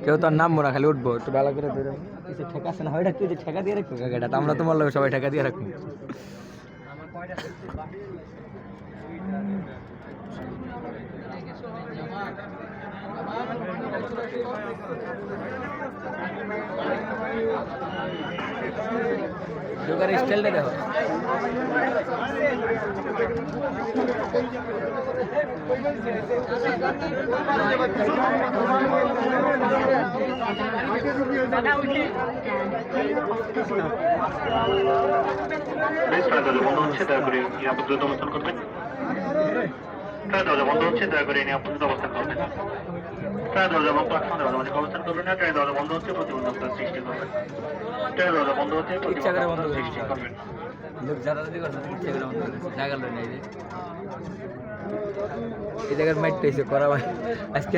কেউ তো আর নামবো না, খালি উঠবো একটু বেলা করে ধরে কিছু ঠেকা আছে না হয় কি যে ঠেকা দিয়ে রাখবো গাড়িটা, আমরা তোমার লোক সবাই ঠেকা দিয়ে রাখবো। ঢোকার স্টাইলটা দেখো। বন্ধ হচ্ছে, দয়া করে নিরাপদ অবস্থান করবেন। দরজা বন্ধ হচ্ছে, দয়া করে নিরাপদ অবস্থান করবেন। দরজা এবং প্ল্যাটফর্ম দরজা মাঝে অবস্থান করবেন না। ট্রেন দরজা বন্ধ হচ্ছে, প্রতিবন্ধকতার সৃষ্টি করবেন। ট্রেন দরজা বন্ধ হচ্ছে, প্রতিবন্ধকতার সৃষ্টি করবেন। লোক যাতায়াতি করছে ইচ্ছা করে বন্ধ করেছে, জায়গা লই নাই যে এই জায়গার মাইট পেয়েছে করা ভাই আজকে।